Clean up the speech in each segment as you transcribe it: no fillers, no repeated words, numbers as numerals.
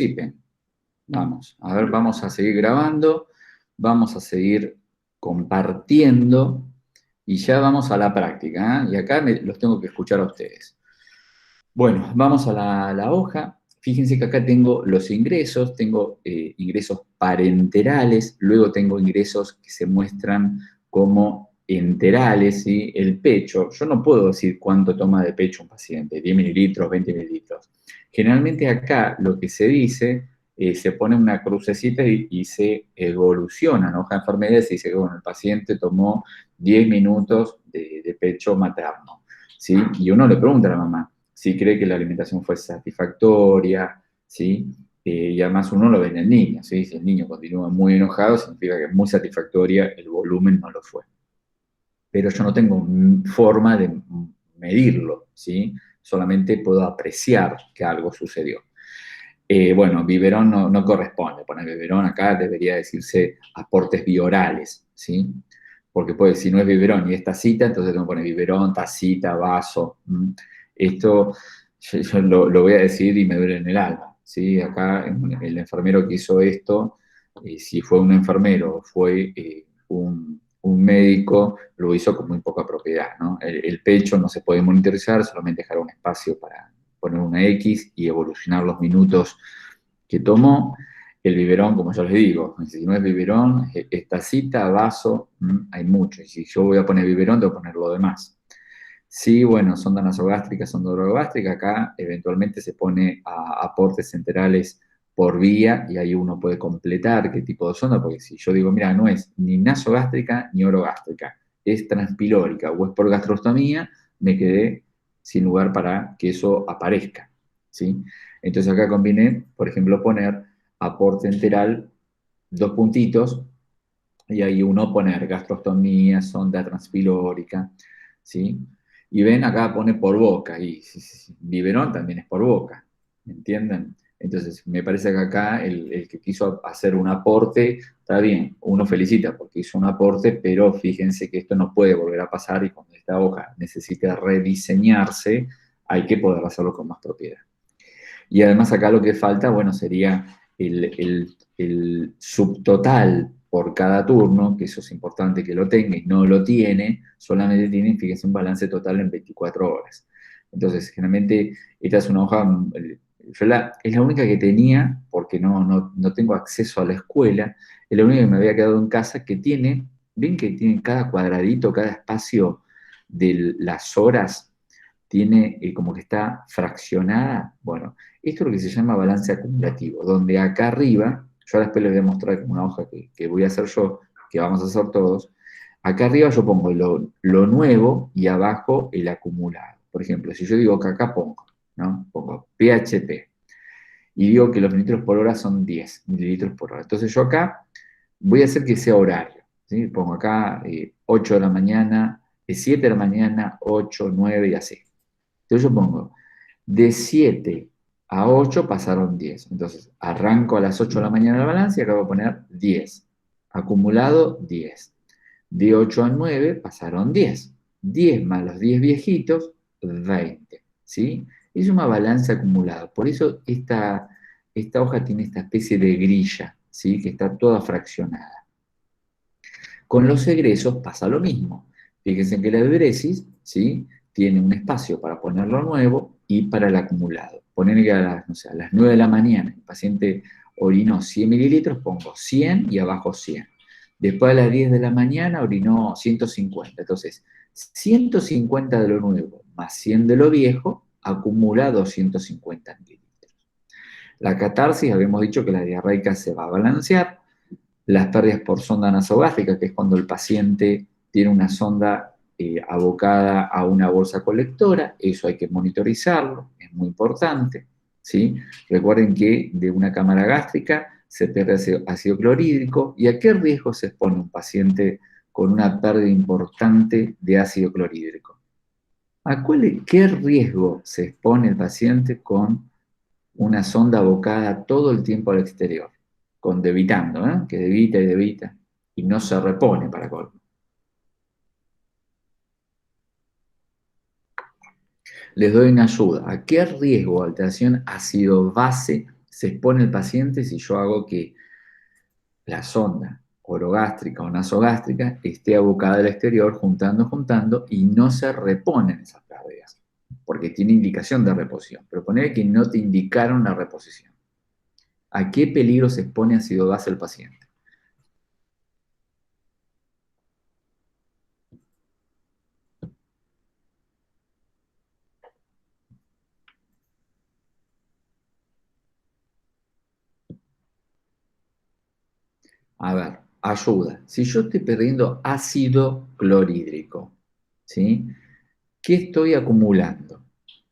participen. Vamos, a ver, vamos a seguir grabando, vamos a seguir compartiendo y ya vamos a la práctica, ¿eh? Y acá los tengo que escuchar a ustedes. Bueno, vamos a la hoja. Fíjense que acá tengo los ingresos, tengo ingresos parenterales, luego tengo ingresos que se muestran como enterales, ¿sí? El pecho, yo no puedo decir cuánto toma de pecho un paciente, 10 mililitros, 20 mililitros. Generalmente acá lo que se dice, se pone una crucecita y se evoluciona en hoja de enfermedades y dice que bueno, el paciente tomó 10 minutos de pecho materno, ¿sí? Y uno le pregunta a la mamá si cree que la alimentación fue satisfactoria, ¿sí? Y además uno lo ve en el niño, ¿sí? Si el niño continúa muy enojado, significa que es muy satisfactoria, el volumen no lo fue. Pero yo no tengo forma de medirlo, ¿sí? Solamente puedo apreciar que algo sucedió. Bueno, biberón no corresponde, poner biberón acá debería decirse aportes biorales, ¿sí? Porque pues, si no es biberón y es tacita, entonces tengo que poner biberón, tacita, vaso. Esto yo lo voy a decir y me duele en el alma, ¿sí? Acá el enfermero que hizo esto, si fue un enfermero o fue un médico, lo hizo con muy poca propiedad, ¿no? El pecho no se puede monitorizar, solamente dejar un espacio para poner una X y evolucionar los minutos que tomó. El biberón, como yo les digo, si no es biberón, es tacita, vaso, hay mucho. Y si yo voy a poner biberón, tengo que poner lo demás. Sí, bueno, sonda nasogástrica, sonda orogástrica, acá eventualmente se pone a aportes enterales por vía y ahí uno puede completar qué tipo de sonda, porque si yo digo, mira, no es ni nasogástrica ni orogástrica, es transpilórica o es por gastrostomía, me quedé sin lugar para que eso aparezca, ¿sí? Entonces acá conviene, por ejemplo, poner aporte enteral, dos puntitos, y ahí uno poner gastrostomía, sonda transpilórica, ¿sí? Y ven, acá pone por boca, y biberón también es por boca, ¿me entienden? Entonces, me parece que acá el que quiso hacer un aporte, está bien, uno felicita porque hizo un aporte, pero fíjense que esto no puede volver a pasar y cuando esta hoja necesite rediseñarse, hay que poder hacerlo con más propiedad. Y además acá lo que falta, bueno, sería el subtotal por cada turno, que eso es importante que lo tenga y no lo tiene, solamente tiene, fíjense, un balance total en 24 horas. Entonces, generalmente, esta es una hoja, es la única que tenía, porque no tengo acceso a la escuela, es la única que me había quedado en casa que tiene, ven que tiene cada cuadradito, cada espacio de las horas, tiene como que está fraccionada. Bueno, esto es lo que se llama balance acumulativo, donde acá arriba, yo ahora después les voy a mostrar como una hoja que voy a hacer yo, que vamos a hacer todos, acá arriba yo pongo lo nuevo y abajo el acumulado. Por ejemplo, si yo digo que acá pongo, ¿no? Pongo PHP y digo que los mililitros por hora son 10 mililitros por hora. Entonces yo acá voy a hacer que sea horario, ¿sí? Pongo acá 8 de la mañana, 7 de la mañana, 8, 9 y así. Entonces yo pongo, de 7 a 8 pasaron 10. Entonces arranco a las 8 de la mañana la balance y acabo de poner 10. Acumulado 10. De 8 a 9 pasaron 10. 10 más los 10 viejitos, 20. ¿Sí? Es una balanza acumulada. Por eso esta hoja tiene esta especie de grilla, ¿sí? Que está toda fraccionada. Con los egresos pasa lo mismo. Fíjense que la ebresis, ¿sí? Tiene un espacio para ponerlo nuevo y para el acumulado. Poner que no sé, a las 9 de la mañana el paciente orinó 100 mililitros, pongo 100 y abajo 100. Después a las 10 de la mañana orinó 150. Entonces, 150 de lo nuevo más 100 de lo viejo, acumula 250 mililitros. La catarsis, habíamos dicho que la diarreica se va a balancear. Las pérdidas por sonda nasogástrica, que es cuando el paciente tiene una sonda abocada a una bolsa colectora, eso hay que monitorizarlo, es muy importante, ¿sí? Recuerden que de una cámara gástrica se pierde ácido clorhídrico, ¿y a qué riesgo se expone un paciente con una pérdida importante de ácido clorhídrico? ¿Qué riesgo se expone el paciente con una sonda abocada todo el tiempo al exterior? Con debitando, ¿eh? Que debita y debita, y no se repone para colmo. Les doy una ayuda. ¿A qué riesgo o alteración ácido-base se expone el paciente si yo hago que la sonda orogástrica o nasogástrica esté abocada al exterior, juntando, y no se reponen esas pérdidas, porque tiene indicación de reposición. Pero poner que no te indicaron la reposición. ¿A qué peligro se expone ácido base el paciente? A ver, ayuda. Si yo estoy perdiendo ácido clorhídrico, ¿sí? ¿Qué estoy acumulando?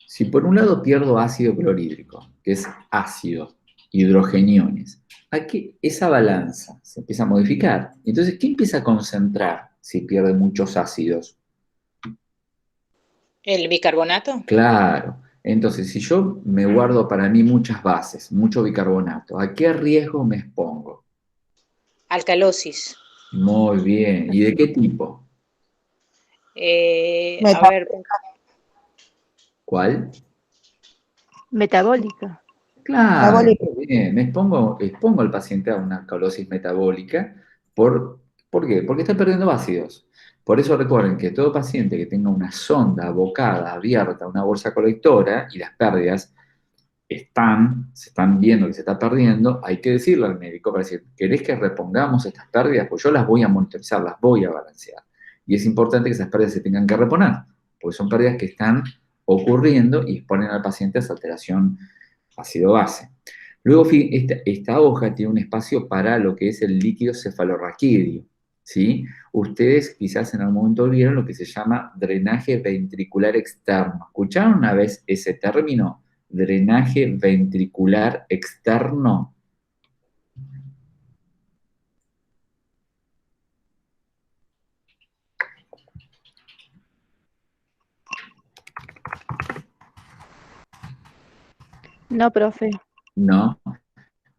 Si por un lado pierdo ácido clorhídrico, que es ácido, hidrogeniones, aquí esa balanza se empieza a modificar. Entonces, ¿qué empieza a concentrar si pierde muchos ácidos? ¿El bicarbonato? Claro. Entonces, si yo me guardo para mí muchas bases, mucho bicarbonato, ¿a qué riesgo me expongo? Alcalosis. Muy bien. ¿Y de qué tipo? A ver, ¿Cuál? Metabólica. Claro, muy bien. Expongo al paciente a una alcalosis metabólica. ¿Por qué? Porque está perdiendo ácidos. Por eso recuerden que todo paciente que tenga una sonda abocada, abierta, una bolsa colectora y las pérdidas se están viendo que se está perdiendo, hay que decirle al médico para decir, ¿querés que repongamos estas pérdidas? Pues yo las voy a monitorizar, las voy a balancear. Y es importante que esas pérdidas se tengan que reponer, porque son pérdidas que están ocurriendo y exponen al paciente a esa alteración ácido-base. Luego, esta hoja tiene un espacio para lo que es el líquido cefalorraquídeo, ¿sí? Ustedes quizás en algún momento vieron lo que se llama drenaje ventricular externo. ¿Escucharon una vez ese término? Drenaje ventricular externo. No, profe. ¿No?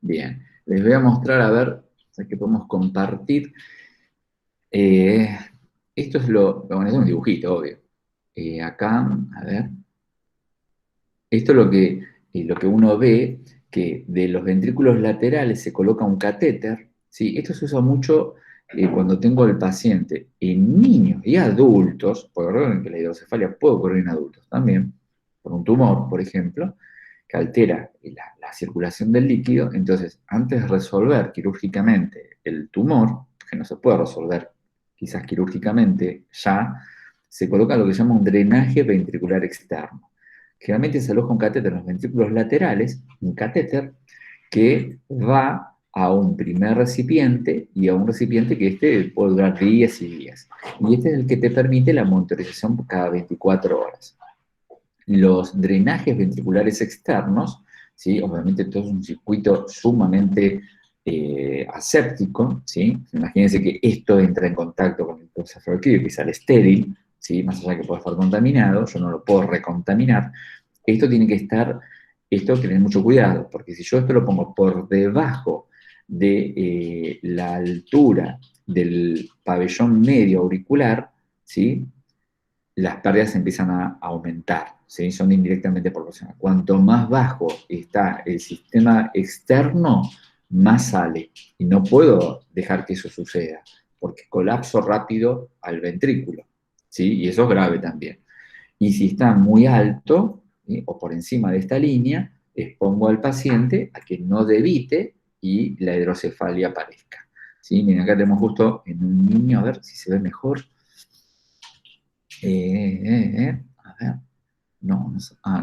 Bien. Les voy a mostrar, a ver, qué podemos compartir. Esto es bueno, es un dibujito, obvio. Acá, a ver. Esto es lo que uno ve, que de los ventrículos laterales se coloca un catéter, ¿sí? Esto se usa mucho cuando tengo al paciente en niños y adultos, porque recuerden que la hidrocefalia puede ocurrir en adultos también, por un tumor, por ejemplo, que altera la circulación del líquido. Entonces, antes de resolver quirúrgicamente el tumor, que no se puede resolver quizás quirúrgicamente ya, se coloca lo que se llama un drenaje ventricular externo. Generalmente se aloja un catéter en los ventrículos laterales, un catéter que va a un primer recipiente y a un recipiente que puede durar días y días. Y este es el que te permite la monitorización cada 24 horas. Los drenajes ventriculares externos, ¿sí? Obviamente todo es un circuito sumamente aséptico, ¿sí? Imagínense que esto entra en contacto con el cefalorraquídeo, que sale estéril, ¿sí? Más allá de que pueda estar contaminado, yo no lo puedo recontaminar. Esto tiene que estar, tener mucho cuidado, porque si yo esto lo pongo por debajo de la altura del pabellón medio auricular, ¿sí? Las pérdidas empiezan a aumentar, ¿sí? Son indirectamente proporcionales. Cuanto más bajo está el sistema externo, más sale. Y no puedo dejar que eso suceda, porque colapso rápido al ventrículo, ¿sí? Y eso es grave también. Y si está muy alto, ¿sí? O por encima de esta línea, expongo al paciente a que no debite y la hidrocefalia aparezca. ¿Sí? Miren, acá tenemos justo en un niño, a ver si se ve mejor. A ver. No,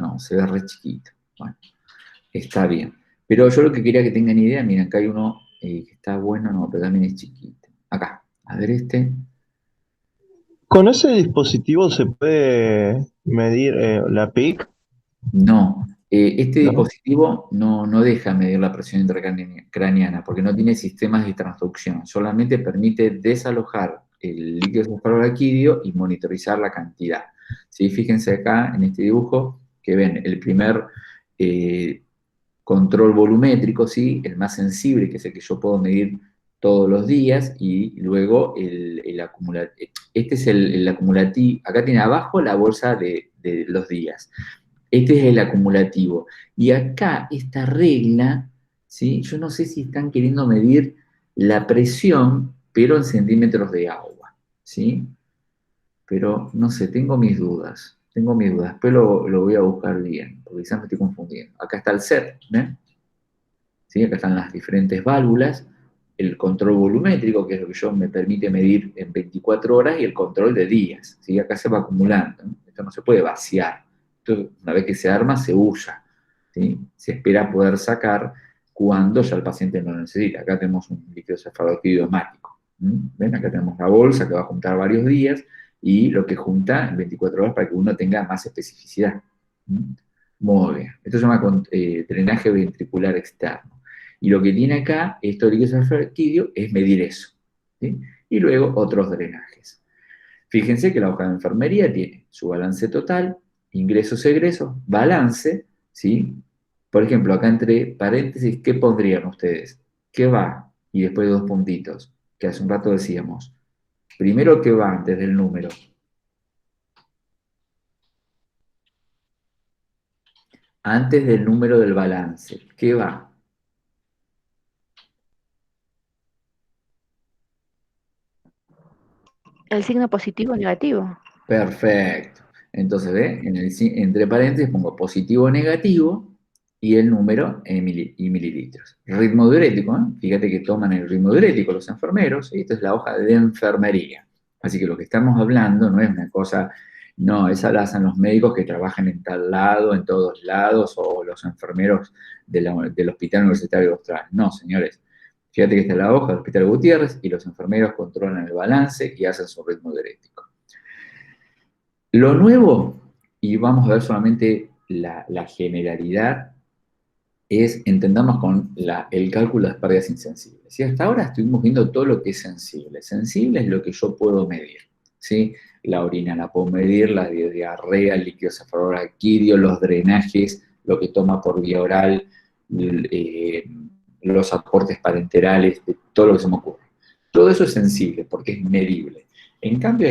no, se ve re chiquito. Bueno, está bien. Pero yo lo que quería que tengan idea, miren, acá hay uno que está bueno, no, pero también es chiquito. Acá, a ver este. ¿Con ese dispositivo se puede medir la PIC? No, este ¿No? dispositivo no deja medir la presión intracraniana porque no tiene sistemas de transducción, solamente permite desalojar el líquido cefalorraquídeo y monitorizar la cantidad. ¿Sí? Fíjense acá en este dibujo que ven el primer eh, control volumétrico, ¿sí? El más sensible, que es el que yo puedo medir todos los días, y luego el acumulativo. Este es el acumulativo, acá tiene abajo la bolsa de los días. Este es el acumulativo. Y acá esta regla ¿sí? Yo no sé si están queriendo medir la presión, pero en centímetros de agua, ¿sí? Pero no sé, tengo mis dudas. Tengo mis dudas. Después lo voy a buscar bien, porque quizás me estoy confundiendo. Acá está el set, ¿eh? ¿Sí? Acá están las diferentes válvulas, el control volumétrico, que es lo que yo me permite medir en 24 horas, y el control de días. ¿Sí? Acá se va acumulando, ¿no? Esto no se puede vaciar. Esto, una vez que se arma, se usa. ¿Sí? Se espera poder sacar cuando ya el paciente no lo necesita. Acá tenemos un líquido cefalorraquídeo hemático. ¿Ven? Acá tenemos la bolsa que va a juntar varios días y lo que junta en 24 horas para que uno tenga más especificidad. Muy bien. Esto se llama drenaje ventricular externo. Y lo que tiene acá, esto líquido cefalorraquídeo, es medir eso. ¿Sí? Y luego otros drenajes. Fíjense que la hoja de enfermería tiene su balance total, ingresos-egresos, balance, ¿sí? Por ejemplo, acá entre paréntesis, ¿qué pondrían ustedes? ¿Qué va? Y después dos puntitos, que hace un rato decíamos. Primero, ¿qué va antes del número? Antes del número del balance, ¿qué va? El signo positivo o negativo. Perfecto. Entonces, ¿ve? Entre paréntesis pongo positivo o negativo y el número en y mililitros. Ritmo diurético, ¿eh? Fíjate que toman el ritmo diurético los enfermeros, y esta es la hoja de enfermería. Así que lo que estamos hablando no es una cosa, no, esa la hacen los médicos que trabajan en tal lado, en todos lados, o los enfermeros del Hospital Universitario Austral. No, señores. Fíjate que esta es la hoja del Hospital Gutiérrez y los enfermeros controlan el balance y hacen su ritmo diurético. Lo nuevo, y vamos a ver solamente la generalidad, es entendernos con el cálculo de las pérdidas insensibles. Y hasta ahora estuvimos viendo todo lo que es sensible. Sensible es lo que yo puedo medir. ¿Sí? La orina la puedo medir, la diarrea, el líquido cefalorraquídeo, los drenajes, lo que toma por vía oral, los aportes parenterales, todo lo que se me ocurre. Todo eso es sensible porque es medible. En cambio,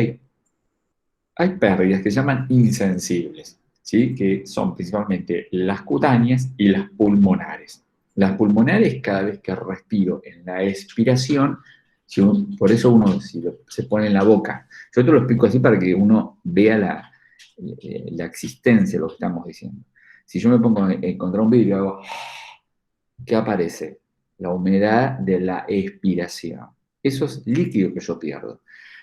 hay pérdidas que se llaman insensibles, ¿sí? Que son principalmente las cutáneas y las pulmonares. Las pulmonares, cada vez que respiro en la expiración, por eso uno se pone en la boca. Yo te lo explico así para que uno vea la existencia de lo que estamos diciendo. Si yo me pongo contra un vidrio y hago, ¿qué aparece? La humedad de la expiración. Eso es líquido que yo pierdo.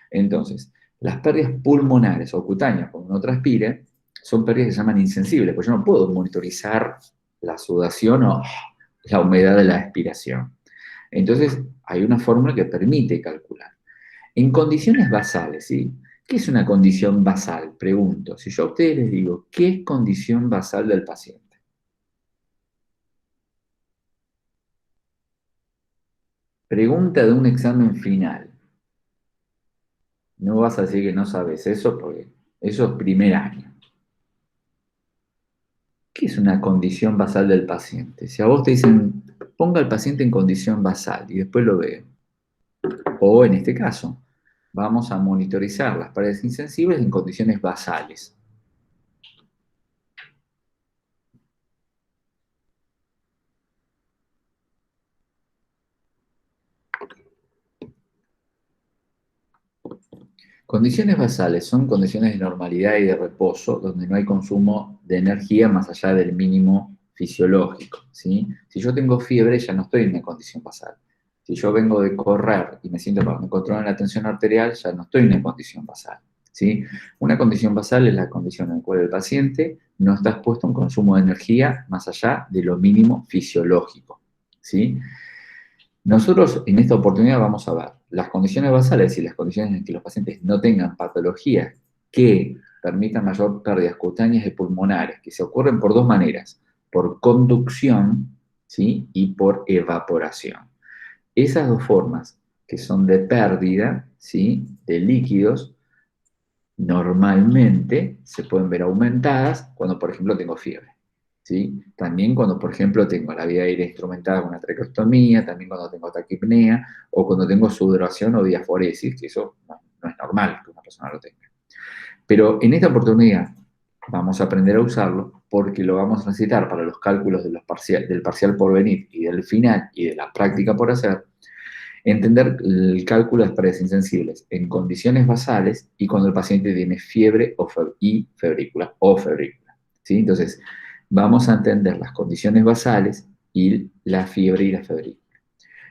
Entonces, las pérdidas pulmonares o cutáneas, cuando uno transpire, son pérdidas que se llaman insensibles, porque yo no puedo monitorizar la sudación o la humedad de la expiración. Entonces, hay una fórmula que permite calcular. En condiciones basales, ¿sí? ¿Qué es una condición basal? Pregunto. Si yo a ustedes les digo, ¿qué es condición basal del paciente? Pregunta de un examen final. No vas a decir que no sabes eso, porque eso es primer año. ¿Qué es una condición basal del paciente? Si a vos te dicen, ponga al paciente en condición basal y después lo veo. O en este caso, vamos a monitorizar las paredes insensibles en condiciones basales. Condiciones basales son condiciones de normalidad y de reposo donde no hay consumo de energía más allá del mínimo fisiológico, ¿sí? Si yo tengo fiebre, ya no estoy en una condición basal. Si yo vengo de correr y me siento para que me controlen la tensión arterial, ya no estoy en una condición basal, ¿sí? Una condición basal es la condición en la cual el paciente no está expuesto a un consumo de energía más allá de lo mínimo fisiológico, ¿sí? Nosotros en esta oportunidad vamos a ver las condiciones basales y las condiciones en que los pacientes no tengan patologías que permitan mayor pérdidas cutáneas y pulmonares, que se ocurren por dos maneras, por conducción, ¿sí? Y por evaporación. Esas dos formas, que son de pérdida, ¿sí? De líquidos, normalmente se pueden ver aumentadas cuando, por ejemplo, tengo fiebre. ¿Sí? También cuando, por ejemplo, tengo la vía aérea instrumentada con una traqueostomía, también cuando tengo taquipnea, o cuando tengo sudoración o diaforesis, que eso no es normal que una persona lo tenga. Pero en esta oportunidad, vamos a aprender a usarlo porque lo vamos a necesitar para los cálculos de del parcial por venir y del final y de la práctica por hacer. Entender el cálculo de las paredes insensibles en condiciones basales y cuando el paciente tiene fiebre y febrícula ¿sí? Entonces, vamos a entender las condiciones basales y la fiebre y la febrícula.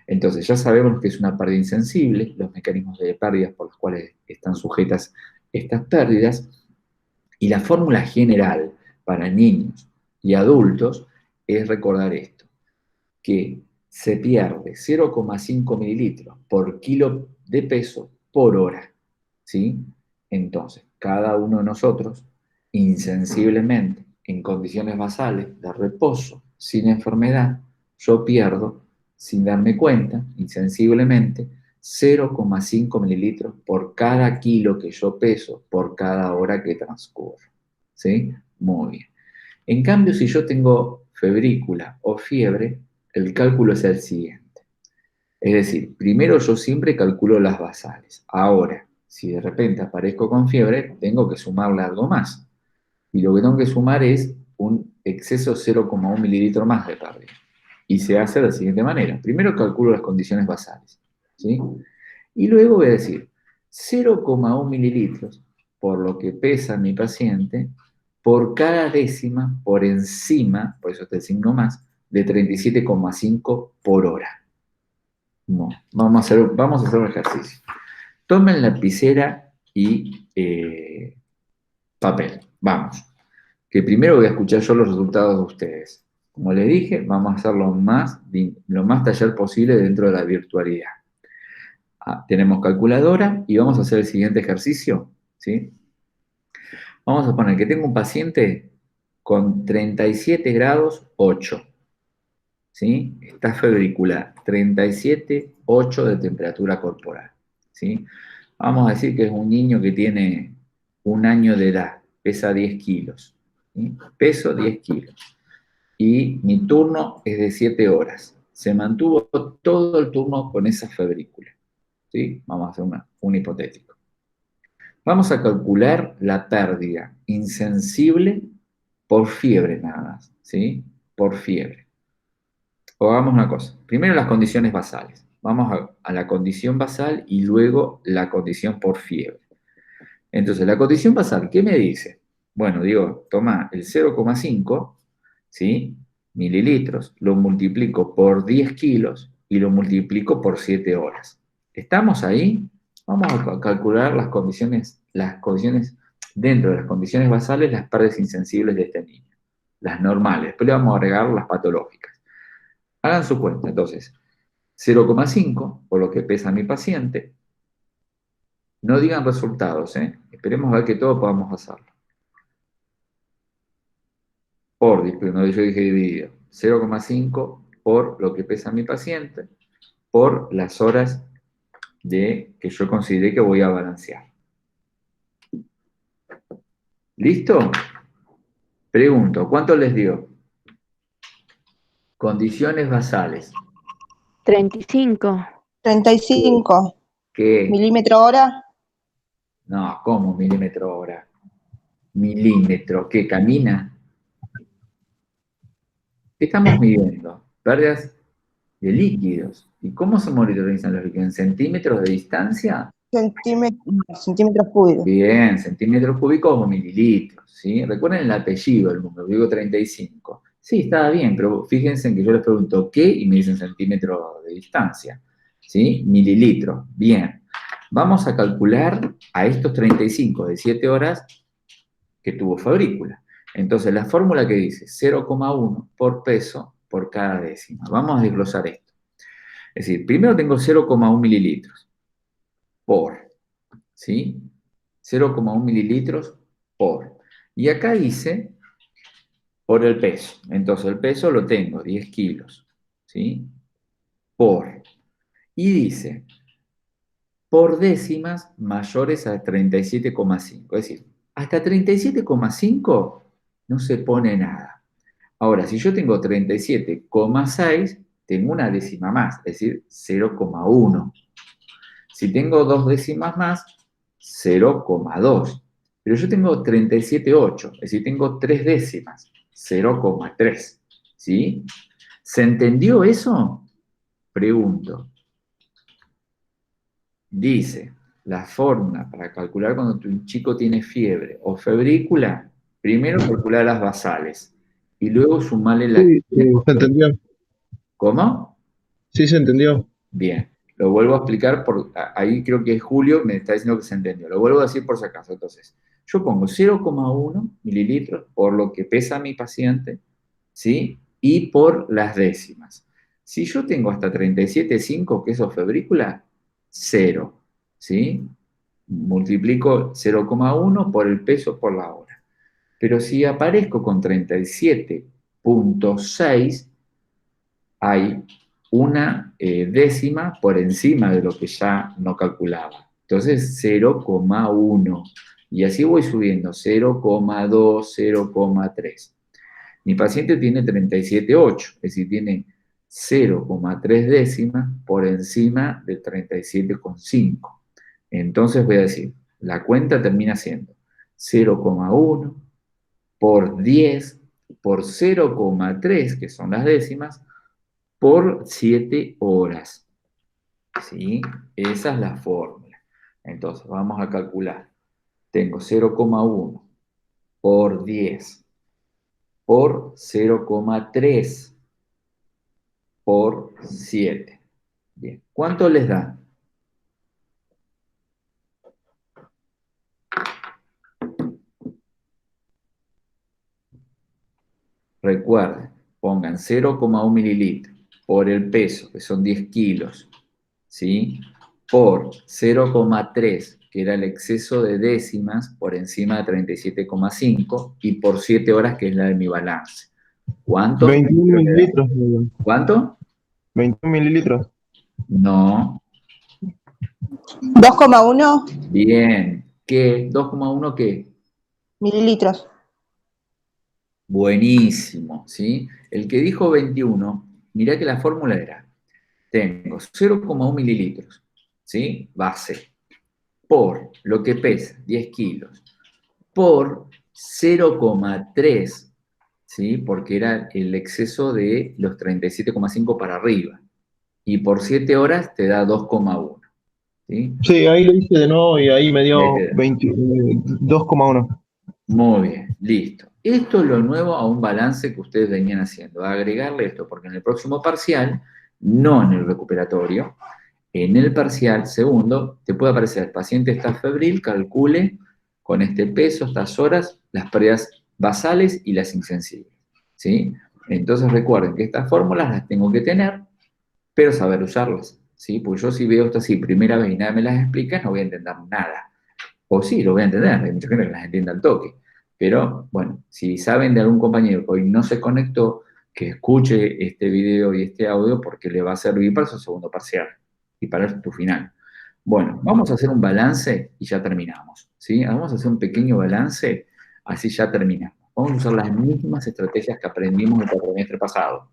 Entonces, ya sabemos que es una pérdida insensible, los mecanismos de pérdidas por los cuales están sujetas estas pérdidas, y la fórmula general para niños y adultos es recordar esto, que se pierde 0,5 mililitros por kilo de peso por hora, ¿sí? Entonces, cada uno de nosotros, insensiblemente, en condiciones basales de reposo, sin enfermedad, yo pierdo, sin darme cuenta, insensiblemente, 0,5 mililitros por cada kilo que yo peso, por cada hora que transcurre, ¿sí? Muy bien. En cambio, si yo tengo febrícula o fiebre, el cálculo es el siguiente. Es decir, primero yo siempre calculo las basales. Ahora, si de repente aparezco con fiebre, tengo que sumarle algo más. Y lo que tengo que sumar es un exceso 0,1 mililitro más de pérdida. Y se hace de la siguiente manera. Primero calculo las condiciones basales, ¿sí? Y luego voy a decir 0,1 mililitros por lo que pesa mi paciente por cada décima por encima, por eso está el signo más, de 37,5 por hora. No, vamos a hacer un ejercicio. Tomen lapicera y papel. Vamos. Que primero voy a escuchar yo los resultados de ustedes. Como les dije, vamos a hacer lo más taller posible dentro de la virtualidad. Tenemos calculadora y vamos a hacer el siguiente ejercicio, ¿sí? Vamos a poner que tengo un paciente con 37 grados 8, ¿sí? Está febrícula, 37,8 de temperatura corporal, ¿sí? Vamos a decir que es un niño que tiene 1 año de edad, pesa 10 kilos, ¿sí? Peso 10 kilos. Y mi turno es de 7 horas. Se mantuvo todo el turno con esa febrícula, ¿sí? Vamos a hacer un hipotético. Vamos a calcular la pérdida insensible por fiebre nada más, ¿sí? Por fiebre. O hagamos una cosa. Primero las condiciones basales. Vamos a la condición basal y luego la condición por fiebre. Entonces, la condición basal, ¿qué me dice? Bueno, digo, toma el 0,5, ¿sí? Mililitros, lo multiplico por 10 kilos y lo multiplico por 7 horas. ¿Estamos ahí? Vamos a calcular las condiciones dentro de las condiciones basales, las pérdidas insensibles de este niño. Las normales. Después le vamos a agregar las patológicas. Hagan su cuenta, entonces. 0,5, por lo que pesa mi paciente. No digan resultados, ¿eh? Esperemos a ver que todos podamos hacerlo. No, yo dije dividido. 0,5 por lo que pesa mi paciente, por las horas que yo consideré que voy a balancear. ¿Listo? Pregunto, ¿cuánto les dio? Condiciones basales. 35. 35 ¿Qué? milímetro hora. No, ¿cómo milímetro hora? Milímetro, ¿qué camina? ¿Qué estamos midiendo? Pérdidas de líquidos. ¿Y cómo se monitorizan los líquidos? ¿En centímetros de distancia? Centímetros cúbicos. Bien, centímetros cúbicos o mililitros, ¿sí? Recuerden el apellido del número, digo 35. Sí, estaba bien, pero fíjense en que yo les pregunto ¿qué? Y me dicen centímetros de distancia, ¿sí? Mililitros, bien. Vamos a calcular a estos 35 de 7 horas que tuvo febrícula. Entonces, la fórmula que dice 0,1 por peso por cada décima. Vamos a desglosar esto. Es decir, primero tengo 0,1 mililitros por, ¿sí? 0,1 mililitros por. Y acá dice por el peso. Entonces, el peso lo tengo, 10 kilos, ¿sí? Por. Y dice, por décimas mayores a 37,5. Es decir, hasta 37,5 no se pone nada. Ahora, si yo tengo 37,6, tengo una décima más, es decir, 0,1. Si tengo 2 décimas más, 0,2. Pero yo tengo 37,8, es decir, tengo 3 décimas, 0,3, ¿sí? ¿Se entendió eso? Pregunto. Dice, la fórmula para calcular cuando tu chico tiene fiebre o febrícula, primero calcular las basales y luego sumarle la... Sí, se entendió. ¿Cómo? Sí, se entendió. Bien, lo vuelvo a explicar, ahí creo que Julio me está diciendo que se entendió. Lo vuelvo a decir por si acaso. Entonces, yo pongo 0,1 mililitros por lo que pesa mi paciente, ¿sí? Y por las décimas. Si yo tengo hasta 37,5 queso febrícula, 0, ¿sí? Multiplico 0,1 por el peso por la hora. Pero si aparezco con 37,6, hay una décima por encima de lo que ya no calculaba. Entonces 0,1. Y así voy subiendo 0,2, 0,3. Mi paciente tiene 37,8, es decir, tiene 0,3 décimas por encima de 37,5. Entonces voy a decir, la cuenta termina siendo 0,1 por 10 por 0,3, que son las décimas, por 7 horas. ¿Sí? Esa es la fórmula. Entonces, vamos a calcular. Tengo 0,1 por 10 por 0,3 por 7. Bien. ¿Cuánto les da? Recuerden, pongan 0,1 mililitros por el peso, que son 10 kilos, ¿sí? Por 0,3, que era el exceso de décimas por encima de 37,5, y por 7 horas, que es la de mi balance. ¿Cuántos 21 mililitros le da? mililitros. ¿Cuánto? 21 mililitros. No. 2,1 Bien. ¿Qué? ¿2,1 qué? mililitros. Buenísimo, ¿sí? El que dijo 21, mirá que la fórmula era, tengo 0,1 mililitros, ¿sí? Base, por lo que pesa, 10 kilos, por 0,3, ¿sí? Porque era el exceso de los 37,5 para arriba. Y por 7 horas te da 2,1, ¿sí? Sí, ahí lo hice de nuevo y ahí me Y ahí dio te da. 2,1. Muy bien, listo. Esto es lo nuevo a un balance que ustedes venían haciendo. Agregarle esto, porque en el próximo parcial, no en el recuperatorio, en el parcial segundo, te puede aparecer, el paciente está febril, calcule con este peso, estas horas, las pérdidas basales y las insensibles. ¿Sí? Entonces recuerden que estas fórmulas las tengo que tener, pero saber usarlas. ¿Sí? Porque yo si veo esto así primera vez y nadie me las explica, no voy a entender nada. O sí, lo voy a entender, hay mucha gente que las entiende al toque. Pero, bueno, si saben de algún compañero que hoy no se conectó, que escuche este video y este audio porque le va a servir para su segundo parcial y para tu final. Bueno, vamos a hacer un balance y ya terminamos, ¿sí? Vamos a hacer un pequeño balance, así ya terminamos. Vamos a usar las mismas estrategias que aprendimos el cuatrimestre pasado,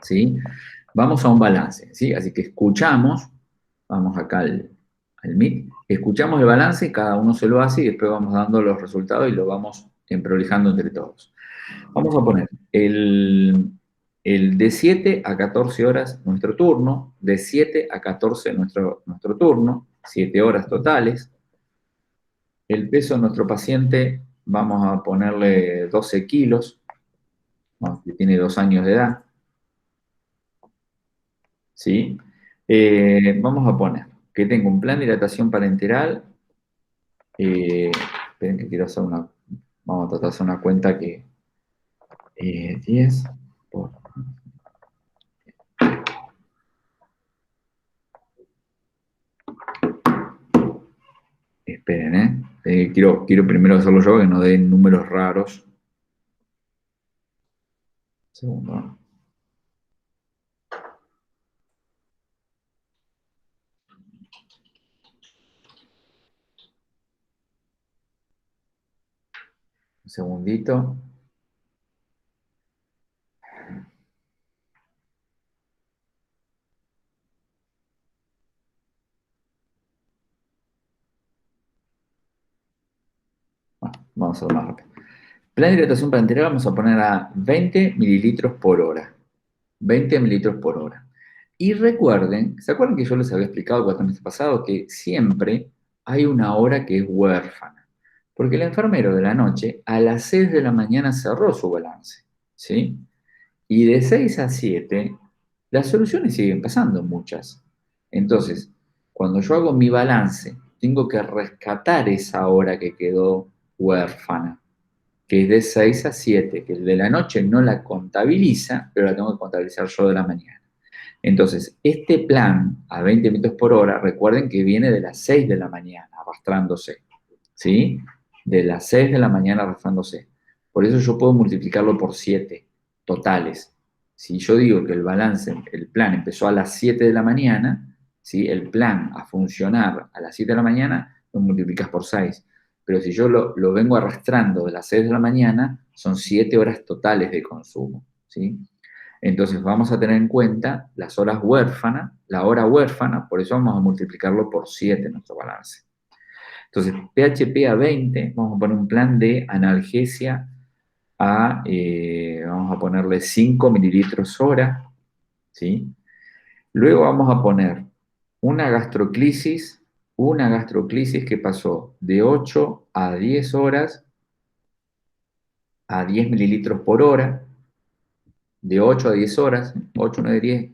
¿sí? Vamos a un balance, ¿sí? Así que escuchamos, vamos acá al Meet, escuchamos el balance, cada uno se lo hace y después vamos dando los resultados y lo vamos emprolijando entre todos. Vamos a poner el de 7 a 14 horas nuestro turno, de 7 a 14 nuestro turno, 7 horas totales. El peso de nuestro paciente vamos a ponerle 12 kilos, que tiene 2 años de edad, ¿sí? Vamos a poner que tengo un plan de hidratación parenteral. Esperen que quiero hacer vamos a tratar de hacer una cuenta que 10 por... Esperen, quiero primero hacerlo yo, que no den números raros. Segundo. Un segundito. Vamos a hacerlo más rápido. Plan de hidratación parenteral vamos a poner a 20 mililitros por hora. 20 mililitros por hora. Y recuerden, ¿se acuerdan que yo les había explicado el cuatrimestre pasado que siempre hay una hora que es huérfana? Porque el enfermero de la noche a las 6 de la mañana cerró su balance, ¿sí? Y de 6 a 7, las soluciones siguen pasando, muchas. Entonces, cuando yo hago mi balance, tengo que rescatar esa hora que quedó huérfana, que es de 6 a 7, que el de la noche no la contabiliza, pero la tengo que contabilizar yo de la mañana. Entonces, este plan a 20 metros por hora, recuerden que viene de las 6 de la mañana arrastrándose, ¿sí? De las 6 de la mañana arrastrándose. Por eso yo puedo multiplicarlo por 7 totales. Si yo digo que el balance, el plan empezó a las 7 de la mañana, ¿sí? El plan a funcionar a las 7 de la mañana, lo multiplicas por 6. Pero si yo lo vengo arrastrando de las 6 de la mañana, son 7 horas totales de consumo, ¿sí? Entonces vamos a tener en cuenta las horas huérfanas, la hora huérfana, por eso vamos a multiplicarlo por 7 en nuestro balance. Entonces, PHP a 20, vamos a poner un plan de analgesia vamos a ponerle 5 mililitros hora, ¿sí? Luego vamos a poner una gastroclisis que pasó de 8 a 10 horas a 10 mililitros por hora, de 8 a 10 horas, 8, 9, 10,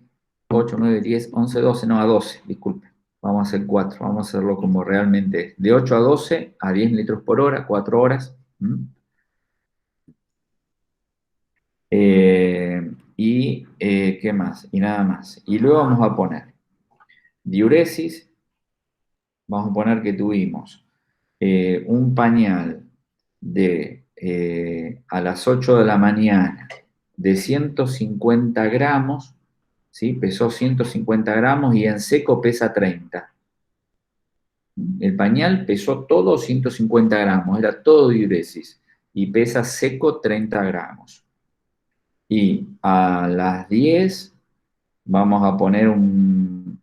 8, 9, 10, 11, 12, no, a 12, disculpe. Vamos a hacer 4, vamos a hacerlo como realmente es. De 8 a 12, a 10 litros por hora, 4 horas. ¿Qué más? Y nada más. Y luego vamos a poner diuresis, vamos a poner que tuvimos un pañal de a las 8 de la mañana de 150 gramos, ¿sí? Pesó 150 gramos y en seco pesa 30. El pañal pesó todo 150 gramos, era todo diuresis, y pesa seco 30 gramos. Y a las 10 vamos a poner un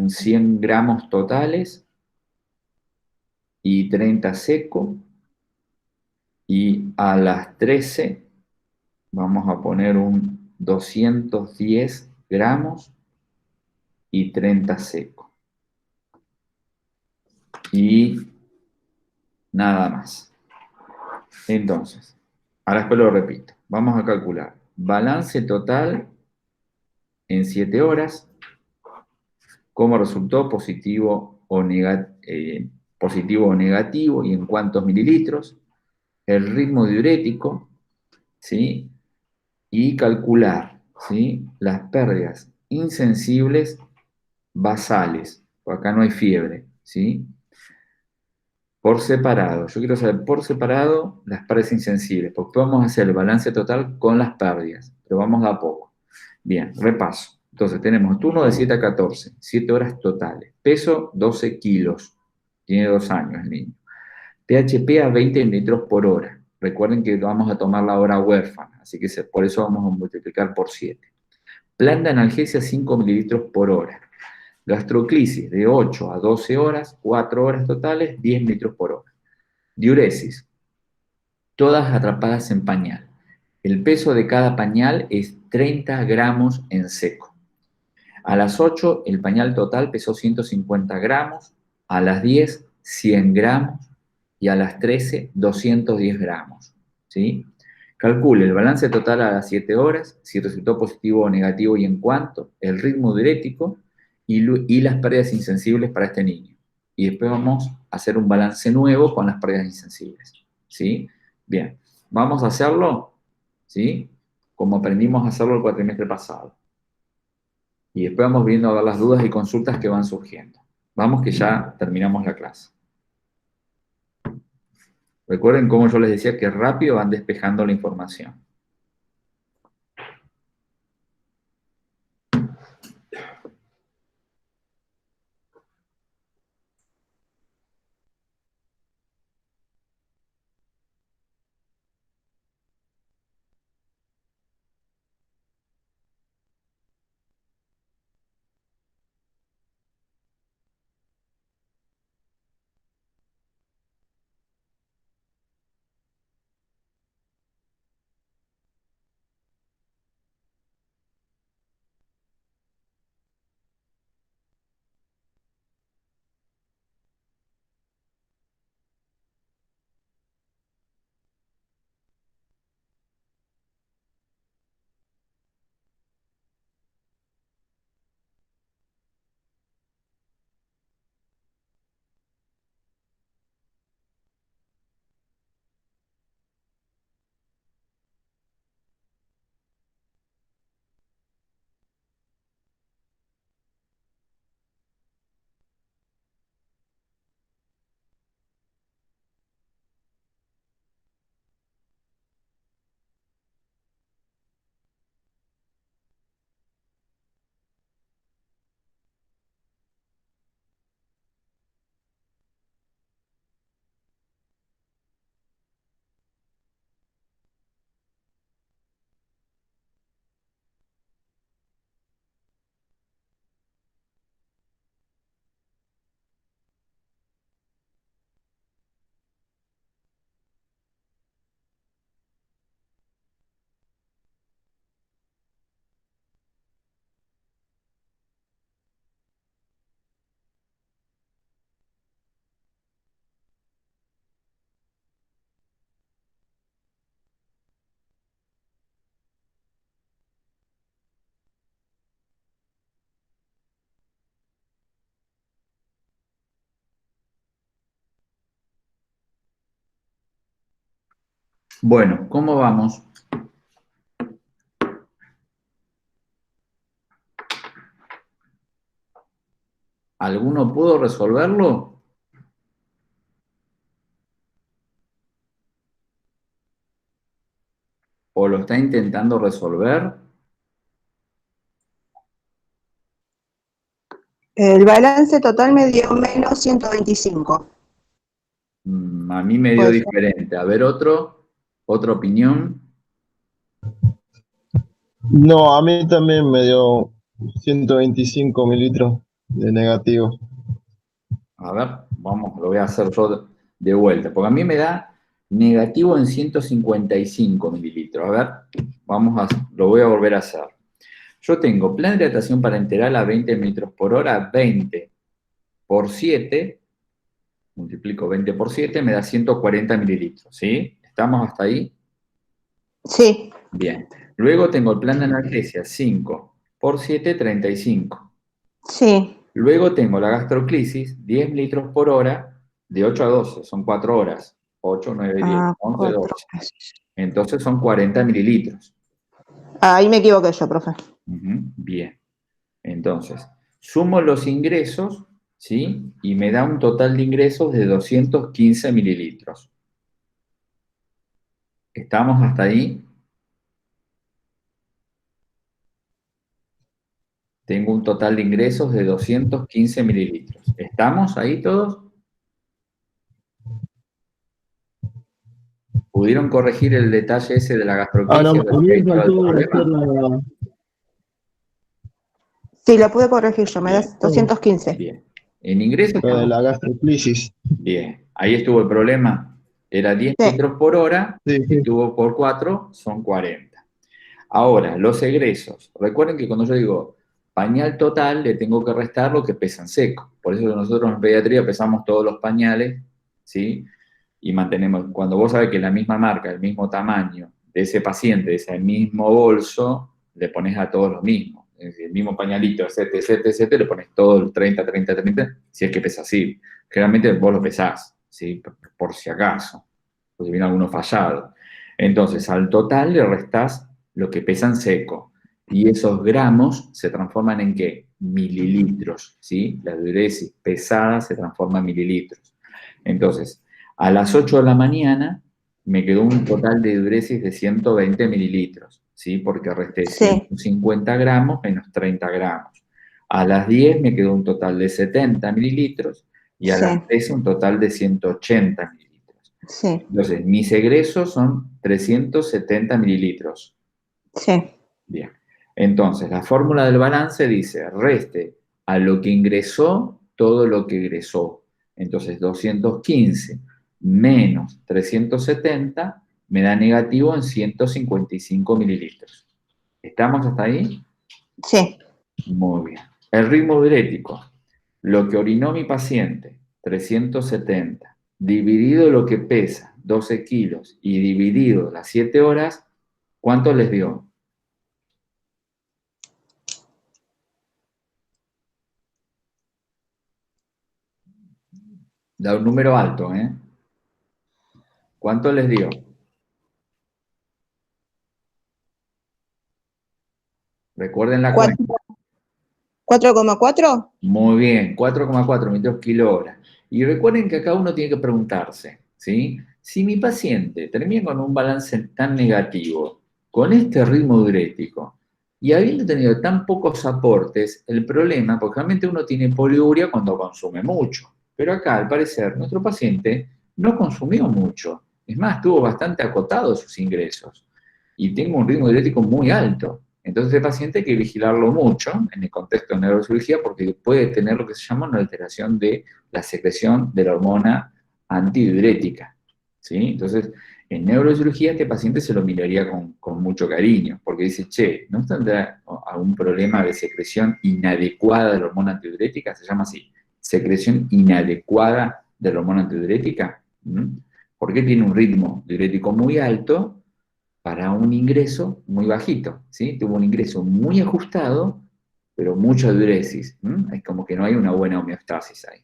100 gramos totales y 30 seco. Y a las 13 vamos a poner un 210 gramos y 30 seco. Y nada más. Entonces, ahora después lo repito. Vamos a calcular balance total en 7 horas, cómo resultó positivo o negativo y en cuántos mililitros, el ritmo diurético, ¿sí? Y calcular, ¿sí? Las pérdidas insensibles basales, porque acá no hay fiebre, ¿sí? Por separado, yo quiero saber por separado las pérdidas insensibles, porque podemos hacer el balance total con las pérdidas, pero vamos a poco. Bien, repaso. Entonces tenemos turno de 7 a 14, 7 horas totales. Peso 12 kilos, tiene 2 años el niño. PHP a 20 litros por hora. Recuerden que vamos a tomar la hora huérfana, así que por eso vamos a multiplicar por 7. Plan de analgesia 5 mililitros por hora. Gastroclisis de 8 a 12 horas, 4 horas totales, 10 litros por hora. Diuresis, todas atrapadas en pañal. El peso de cada pañal es 30 gramos en seco. A las 8 el pañal total pesó 150 gramos, a las 10 100 gramos y a las 13 210 gramos. ¿Sí? Calcule el balance total a las 7 horas, si resultó positivo o negativo y en cuánto, el ritmo diurético y las pérdidas insensibles para este niño. Y después vamos a hacer un balance nuevo con las pérdidas insensibles. ¿Sí? Bien, vamos a hacerlo, ¿sí? Como aprendimos a hacerlo el cuatrimestre pasado. Y después vamos viendo a ver las dudas y consultas que van surgiendo. Vamos que ya terminamos la clase. Recuerden cómo yo les decía que rápido van despejando la información. Bueno, ¿cómo vamos? ¿Alguno pudo resolverlo? ¿O lo está intentando resolver? El balance total me dio menos 125. A mí me dio Puede ser. diferente. A ver, otra opinión. No, a mí también me dio 125 mililitros de negativo. A ver, vamos, lo voy a hacer yo de vuelta, porque a mí me da negativo en 155 mililitros. A ver, lo voy a volver a hacer. Yo tengo plan de hidratación parenteral a 20 mililitros por hora, 20 por 7, multiplico 20 por 7, me da 140 mililitros, ¿sí? ¿Estamos hasta ahí? Sí, Bien. Luego tengo el plan de analgesia, 5 por 7, 35. sí. Luego tengo la gastroclisis, 10 mililitros por hora, de 8 a 12, son 4 horas. 8, 9, 10, Ah, 11, 4. 12. Entonces son 40 mililitros. Ahí me equivoqué yo, profe. Bien. Entonces, sumo los ingresos, ¿sí? Y me da un total de ingresos de 215 mililitros. ¿Estamos hasta ahí? Tengo un total de ingresos de 215 mililitros. ¿Estamos ahí todos? ¿Pudieron corregir el detalle ese de la Ah, no, gastroclisis a mí me respecto al faltó hacer problema? Sí, lo pude corregir yo, me da Bien, 215. bien. En ingresos, la gastroclisis. bien. Ahí estuvo el problema. Era 10 Sí, litros por hora, Sí, sí. estuvo por 4, son 40. Ahora, los egresos. Recuerden que cuando yo digo pañal total, le tengo que restar lo que pesa en seco. Por eso nosotros en pediatría pesamos todos los pañales, ¿sí? Y mantenemos, cuando vos sabés que la misma marca, el mismo tamaño de ese paciente, de ese mismo bolso, le pones a todos los mismos. Es decir, el mismo pañalito, etc, le pones todo el 30, 30, 30, si es que pesa así. Generalmente vos lo pesás, ¿sí? Por si acaso, porque viene alguno fallado. Entonces, al total le restás lo que pesa en seco. Y esos gramos se transforman en ¿qué? Mililitros, ¿sí? La diuresis pesada se transforma en mililitros. Entonces, a las 8 de la mañana me quedó un total de diuresis de 120 mililitros, ¿sí? Porque resté sí, 150 gramos menos 30 gramos. A las 10 me quedó un total de 70 mililitros y a las sí, 13 un total de 180 mililitros. sí, Entonces, mis egresos son 370 mililitros. sí, Bien. Entonces, la fórmula del balance dice, reste a lo que ingresó todo lo que egresó. Entonces, 215 menos 370 me da negativo en 155 mililitros. ¿Estamos hasta ahí? sí, Muy bien. El ritmo diurético, lo que orinó mi paciente, 370, dividido lo que pesa, 12 kilos, y dividido las 7 horas, ¿cuánto les dio? Da un número alto, ¿eh? ¿Cuánto les dio? Recuerden la cuenta. 4,4. Muy bien, 4,4 metros kilo hora. Y recuerden que acá uno tiene que preguntarse, ¿sí? Si mi paciente termina con un balance tan negativo, con este ritmo diurético, y habiendo tenido tan pocos aportes, el problema, porque realmente uno tiene poliuria cuando consume mucho, pero acá al parecer nuestro paciente no consumió mucho, es más, tuvo bastante acotados sus ingresos, y tengo un ritmo diurético muy alto. Entonces el paciente hay que vigilarlo mucho en el contexto de neurocirugía porque puede tener lo que se llama una alteración de la secreción de la hormona antidiurética, ¿sí? Entonces, en neurocirugía este paciente se lo miraría con mucho cariño, porque dice, che, ¿no tendrá algún problema de secreción inadecuada de la hormona antidiurética? Se llama así, secreción inadecuada de la hormona antidiurética. ¿Por qué tiene un ritmo diurético muy alto para un ingreso muy bajito? ¿Sí? Tuvo un ingreso muy ajustado, pero mucha diuresis. Es como que no hay una buena homeostasis ahí.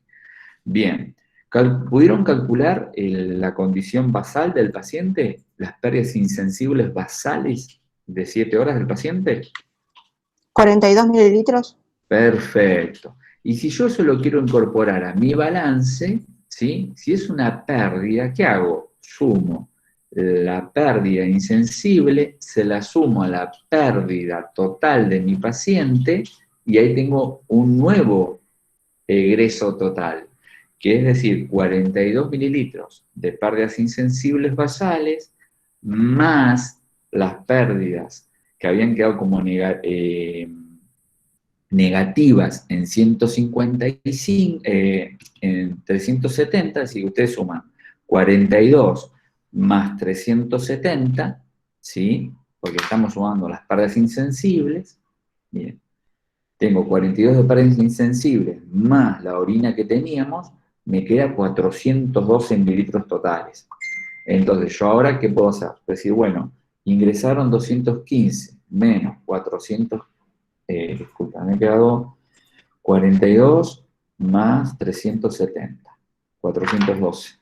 Bien, ¿Pudieron calcular la condición basal del paciente? ¿Las pérdidas insensibles basales de 7 horas del paciente? 42 mililitros. Perfecto. Y si yo eso lo quiero incorporar a mi balance, ¿sí? Si es una pérdida, ¿qué hago? Sumo la pérdida insensible, se la sumo a la pérdida total de mi paciente y ahí tengo un nuevo egreso total, que es decir, 42 mililitros de pérdidas insensibles basales más las pérdidas que habían quedado como negativas en 155, en 370, si ustedes suman 42 más 370, ¿sí? Porque estamos sumando las pérdidas insensibles, bien, tengo 42 de pérdidas insensibles más la orina que teníamos, me queda 412 mililitros totales. Entonces, ¿yo ahora qué puedo hacer? Decir, bueno, ingresaron 215 menos 400, disculpa, me he quedado 42 más 370, 412.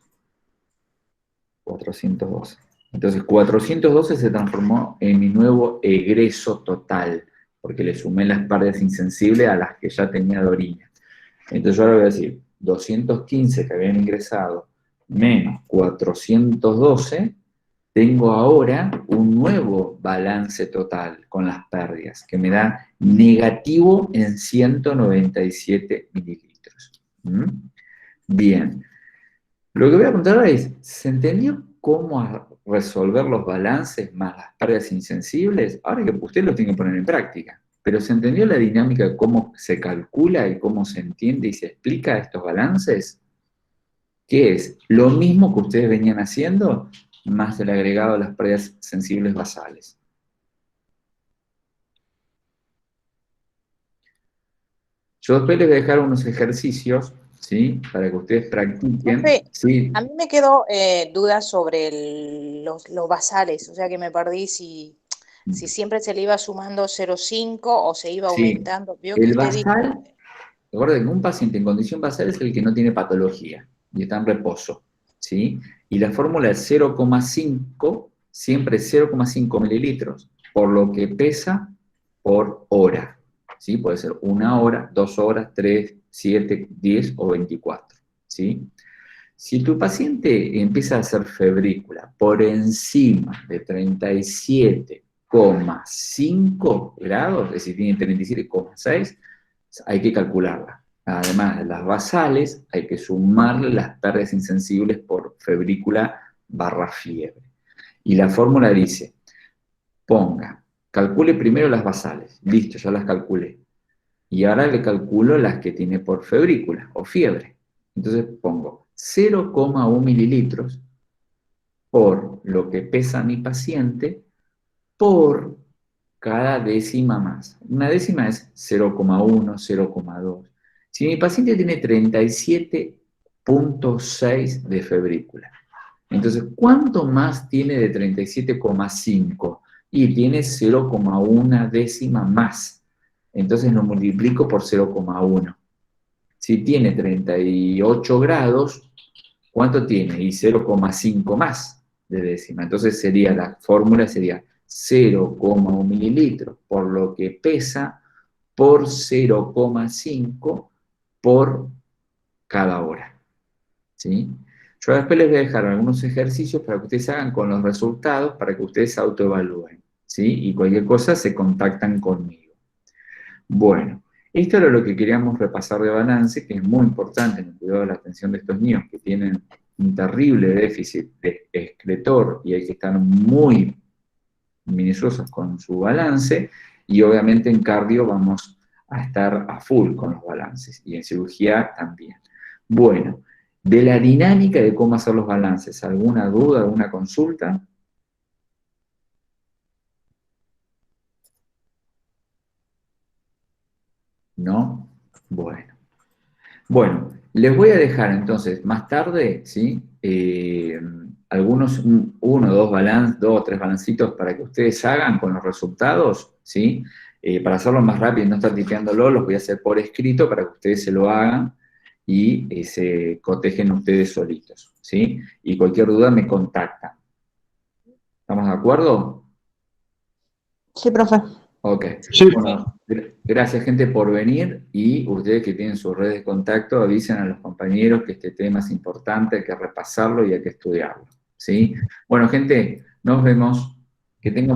412. Entonces, 412 se transformó en mi nuevo egreso total, porque le sumé las pérdidas insensibles a las que ya tenía de orina. Entonces, yo ahora voy a decir, 215 que habían ingresado menos 412, tengo ahora un nuevo balance total con las pérdidas, que me da negativo en 197 mililitros. Bien. Lo que voy a preguntar ahora es, ¿se entendió cómo resolver los balances más las pérdidas insensibles? Ahora que usted lo tiene que poner en práctica. Pero ¿se entendió la dinámica de cómo se calcula y cómo se entiende y se explica estos balances? ¿Qué es? Lo mismo que ustedes venían haciendo, más el agregado de las pérdidas sensibles basales. Yo después les voy a dejar unos ejercicios, ¿sí? Para que ustedes practiquen. Profe, ¿Sí? a mí me quedó dudas sobre los basales, o sea que me perdí si siempre se le iba sumando 0,5 o se iba Sí. aumentando. Veo que El usted dijo, basal, recuerden que un paciente en condición basal es el que no tiene patología y está en reposo, ¿sí? Y la fórmula es 0,5, siempre 0,5 mililitros, por lo que pesa por hora, ¿sí? Puede ser 1 hora, 2 horas, 3, 7, 10 o 24, ¿sí? Si tu paciente empieza a hacer febrícula por encima de 37,5 grados, es decir, tiene 37,6, hay que calcularla. Además de las basales, hay que sumarle las pérdidas insensibles por febrícula / fiebre. Y la fórmula dice, calcule primero las basales. Listo, ya las calculé. Y ahora le calculo las que tiene por febrícula o fiebre. Entonces pongo 0,1 mililitros por lo que pesa mi paciente por cada décima más. Una décima es 0,1, 0,2. Si mi paciente tiene 37,6 de febrícula, entonces, ¿cuánto más tiene de 37,5? Y tiene 0,1 décima más. Entonces lo multiplico por 0,1. Si tiene 38 grados, ¿cuánto tiene? Y 0,5 más de décima. Entonces la fórmula sería 0,1 mililitros por lo que pesa por 0,5 por cada hora. ¿Sí? Yo después les voy a dejar algunos ejercicios para que ustedes hagan con los resultados, para que ustedes se autoevalúen, ¿sí? Y cualquier cosa se contactan conmigo. Bueno, esto era lo que queríamos repasar de balance, que es muy importante en el cuidado de la atención de estos niños que tienen un terrible déficit de excretor y hay que estar muy minuciosos con su balance, y obviamente en cardio vamos a estar a full con los balances, y en cirugía también. Bueno, de la dinámica de cómo hacer los balances, ¿alguna duda, alguna consulta? ¿No? Bueno, les voy a dejar entonces más tarde, ¿sí? Algunos, 1 o 3 balancitos para que ustedes hagan con los resultados, ¿sí? Para hacerlo más rápido y no estar tipeándolo, los voy a hacer por escrito para que ustedes se lo hagan y se cotejen ustedes solitos, ¿sí? Y cualquier duda me contactan. ¿Estamos de acuerdo? Sí, profe. Ok. Sí. Bueno, gracias, gente, por venir, y ustedes que tienen sus redes de contacto, avisen a los compañeros que este tema es importante, hay que repasarlo y hay que estudiarlo, ¿sí? Bueno, gente, nos vemos. Que tengan